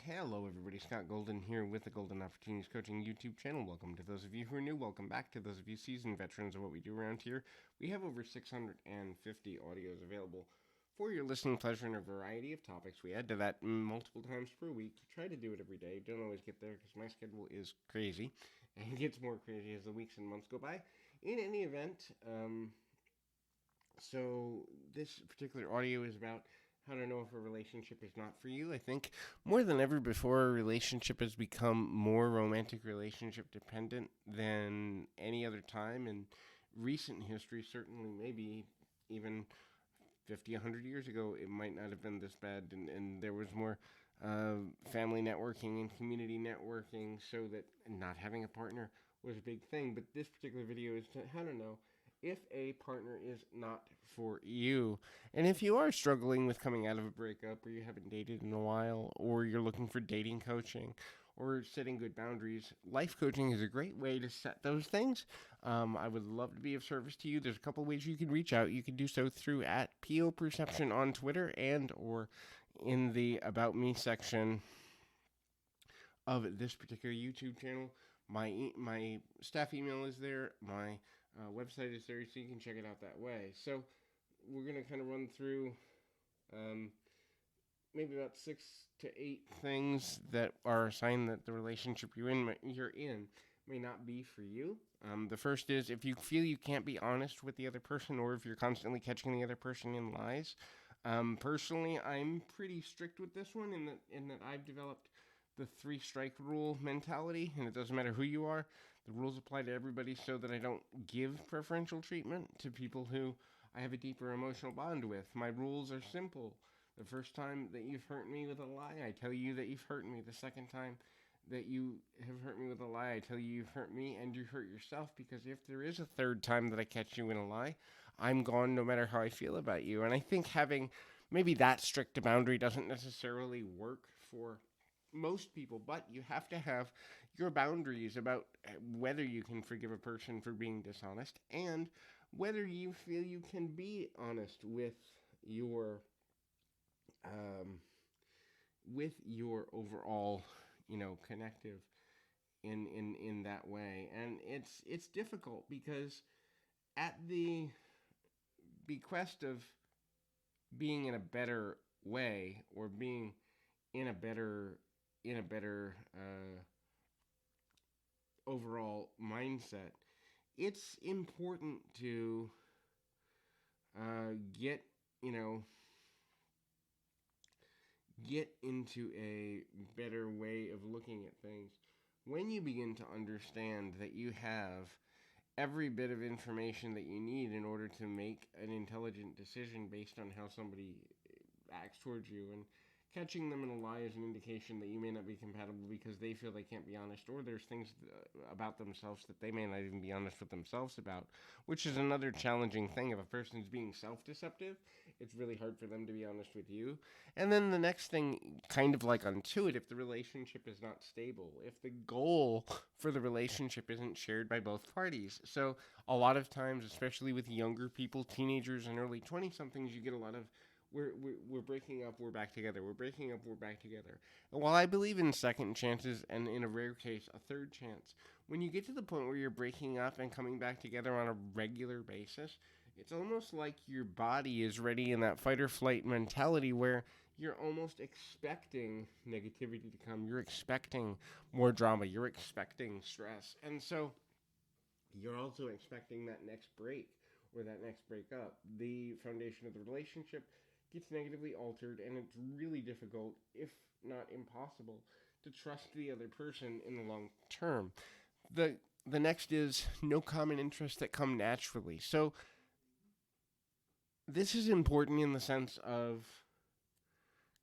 Hello, everybody. Scott Golden here with the Golden Opportunities Coaching YouTube channel. Welcome to those of you who are new. Welcome back to those of you seasoned veterans of what we do around here. We have over 650 audios available for your listening pleasure in a variety of topics. We add to that multiple times per week. Try to do it every day. Don't always get there because my schedule is crazy, and it gets more crazy as the weeks and months go by. In any event, so this particular audio is about how to know if a relationship is not for you. I think more than ever before, a relationship has become more romantic relationship dependent than any other time in recent history. Certainly, maybe even 50, 100 years ago, it might not have been this bad, and there was more family networking and community networking, so that not having a partner was a big thing. But this particular video is how to know if a partner is not for you. And if you are struggling with coming out of a breakup, or you haven't dated in a while, or you're looking for dating coaching, or setting good boundaries, life coaching is a great way to set those things. I would love to be of service to you. There's a couple ways you can reach out. You can do so through at PO Perception on Twitter and or in the About Me section of this particular YouTube channel. My staff email is there. My website is there, so you can check it out that way. So we're going to kind of run through maybe about 6 to 8 things that are a sign that the relationship you're in may not be for you. The first is if you feel you can't be honest with the other person, or if you're constantly catching the other person in lies. Personally, I'm pretty strict with this one in that I've developed the 3-strike rule mentality, and it doesn't matter who you are. The rules apply to everybody, so that I don't give preferential treatment to people who I have a deeper emotional bond with. My rules are simple. The first time that you've hurt me with a lie, I tell you that you've hurt me. The second time that you have hurt me with a lie, I tell you you've hurt me and you hurt yourself, because if there is a third time that I catch you in a lie, I'm gone no matter how I feel about you. And I think having maybe that strict a boundary doesn't necessarily work for most people, but you have to have your boundaries about whether you can forgive a person for being dishonest, and whether you feel you can be honest um, with your overall, connective in that way. And it's difficult, because at the bequest of being in a better way, or being in a better overall mindset, it's important to get get into a better way of looking at things when you begin to understand that you have every bit of information that you need in order to make an intelligent decision based on how somebody acts towards you. And catching them in a lie is an indication that you may not be compatible, because they feel they can't be honest, or there's things about themselves that they may not even be honest with themselves about, which is another challenging thing. If a person's being self-deceptive, it's really hard for them to be honest with you. And then the next thing, kind of like onto it, if the relationship is not stable, if the goal for the relationship isn't shared by both parties. So a lot of times, especially with younger people, teenagers and early 20-somethings, you get a lot of we're breaking up, we're back together. We're breaking up, we're back together. And while I believe in second chances, and in a rare case, a third chance, when you get to the point where you're breaking up and coming back together on a regular basis, it's almost like your body is ready in that fight or flight mentality, where you're almost expecting negativity to come. You're expecting more drama. You're expecting stress. And so you're also expecting that next break, or that next breakup. The foundation of the relationship gets negatively altered, and it's really difficult, if not impossible, to trust the other person in the long term. The next is no common interests that come naturally. So this is important in the sense of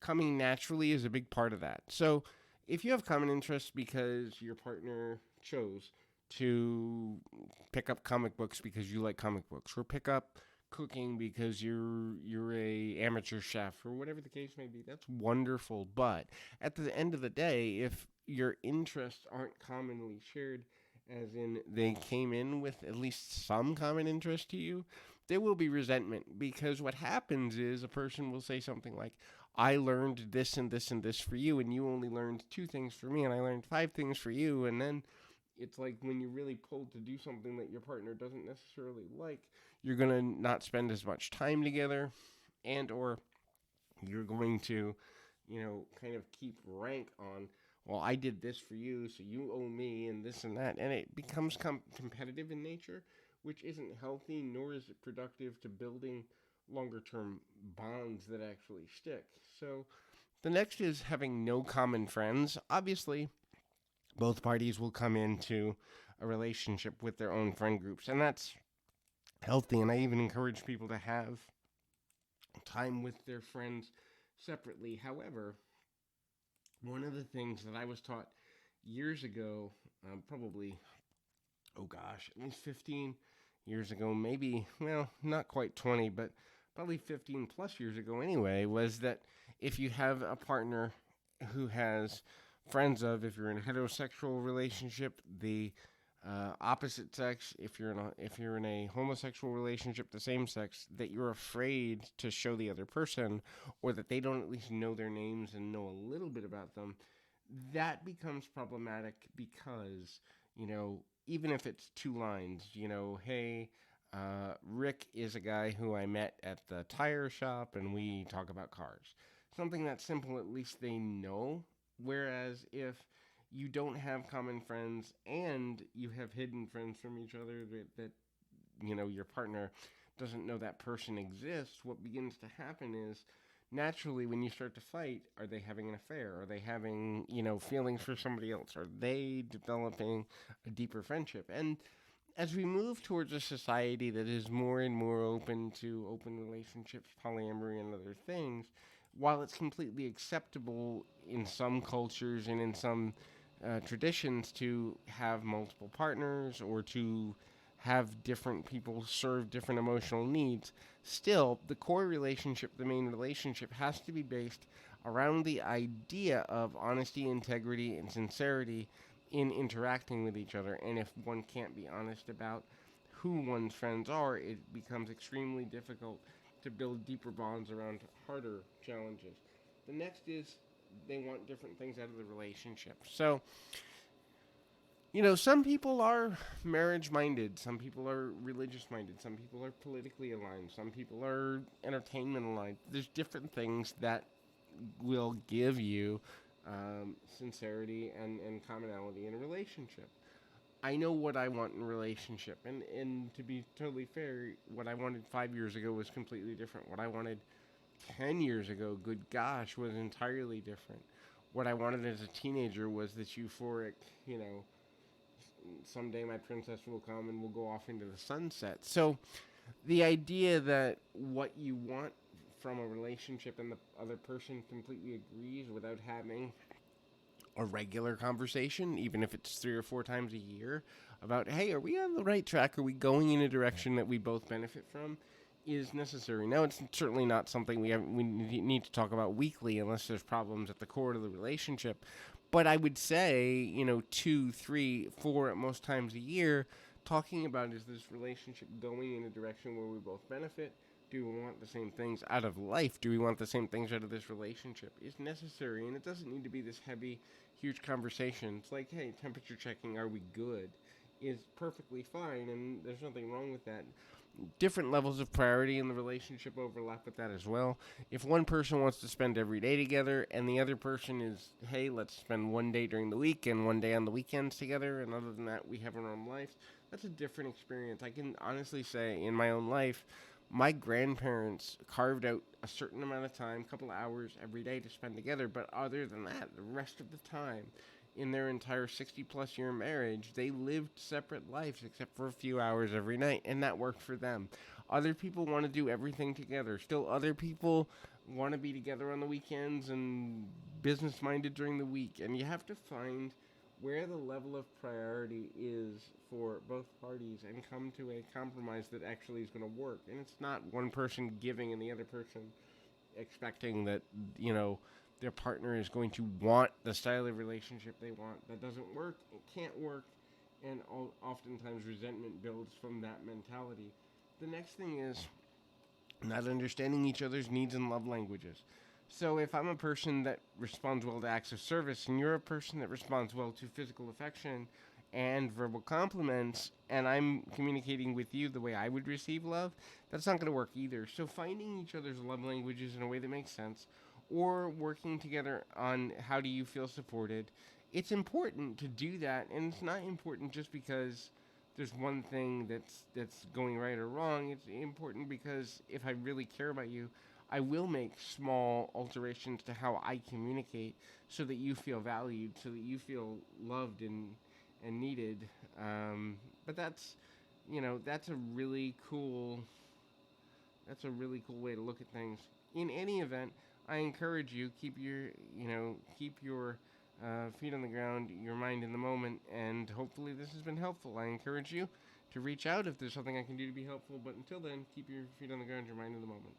coming naturally is a big part of that. So if you have common interests because your partner chose to pick up comic books because you like comic books, or pick up cooking because you're a amateur chef, or whatever the case may be, that's wonderful. But at the end of the day, if your interests aren't commonly shared, as in they came in with at least some common interest to you, there will be resentment, because what happens is a person will say something like, I learned this and this and this for you, and you only learned 2 things for me, and I learned 5 things for you. And then it's like when you're really pulled to do something that your partner doesn't necessarily like, you're going to not spend as much time together, and or you're going to, kind of keep rank on, well, I did this for you, so you owe me, and this and that. And it becomes competitive in nature, which isn't healthy, nor is it productive to building longer term bonds that actually stick. So the next is having no common friends. Obviously, both parties will come into a relationship with their own friend groups, and that's healthy. And I even encourage people to have time with their friends separately. However, one of the things that I was taught years ago, probably, oh gosh, at least 15 years ago, maybe, well, not quite 20, but probably 15 plus years ago anyway, was that if you have a partner who has friends of, if you're in a heterosexual relationship, the opposite sex, if you're in a homosexual relationship, the same sex, that you're afraid to show the other person, or that they don't at least know their names and know a little bit about them, that becomes problematic because, even if it's 2 lines, hey, Rick is a guy who I met at the tire shop and we talk about cars. Something that simple, at least they know. Whereas if you don't have common friends and you have hidden friends from each other that your partner doesn't know that person exists, what begins to happen is naturally when you start to fight, are they having an affair? Are they having, feelings for somebody else? Are they developing a deeper friendship? And as we move towards a society that is more and more open to open relationships, polyamory, and other things, while it's completely acceptable in some cultures and in some traditions to have multiple partners or to have different people serve different emotional needs, still, the core relationship, the main relationship, has to be based around the idea of honesty, integrity, and sincerity in interacting with each other. And if one can't be honest about who one's friends are, it becomes extremely difficult to build deeper bonds around harder challenges. The next is they want different things out of the relationship. So, some people are marriage minded, some people are religious minded, some people are politically aligned, some people are entertainment aligned. There's different things that will give you sincerity and commonality in a relationship. I know what I want in a relationship, and to be totally fair, what I wanted 5 years ago was completely different. What I wanted 10 years ago, good gosh, was entirely different. What I wanted as a teenager was this euphoric, someday my princess will come and we'll go off into the sunset. So the idea that what you want from a relationship and the other person completely agrees without having a regular conversation, even if it's 3 or 4 times a year, about, hey, are we on the right track? Are we going in a direction that we both benefit from? Is necessary. Now, it's certainly not something we need to talk about weekly unless there's problems at the core of the relationship. But I would say, 2, 3, 4 at most times a year, talking about, is this relationship going in a direction where we both benefit? Do we want the same things out of life? Do we want the same things out of this relationship? Is necessary, and it doesn't need to be this heavy, huge conversation. It's like, hey, temperature checking, are we good? Is perfectly fine, and there's nothing wrong with that. Different levels of priority in the relationship overlap with that as well. If one person wants to spend every day together and the other person is, hey, let's spend one day during the week and one day on the weekends together, and other than that, we have our own lives, that's a different experience. I can honestly say in my own life, my grandparents carved out a certain amount of time, couple of hours every day to spend together, but other than that, the rest of the time, in their entire 60 plus year marriage, they lived separate lives except for a few hours every night, and that worked for them. Other people want to do everything together. Still, other people want to be together on the weekends and business minded during the week, and you have to find where the level of priority is for both parties and come to a compromise that actually is going to work. And it's not one person giving and the other person expecting that, their partner is going to want the style of relationship they want. That doesn't work. It can't work. And oftentimes resentment builds from that mentality. The next thing is not understanding each other's needs and love languages. So if I'm a person that responds well to acts of service and you're a person that responds well to physical affection and verbal compliments, and I'm communicating with you the way I would receive love, that's not going to work either. So finding each other's love languages in a way that makes sense, or working together on how do you feel supported, it's important to do that, and it's not important just because there's one thing that's going right or wrong. It's important because if I really care about you, I will make small alterations to how I communicate so that you feel valued, so that you feel loved and needed. But that's a really cool way to look at things. In any event, I encourage you keep your feet on the ground, your mind in the moment, and hopefully this has been helpful. I encourage you to reach out if there's something I can do to be helpful. But until then, keep your feet on the ground, your mind in the moment.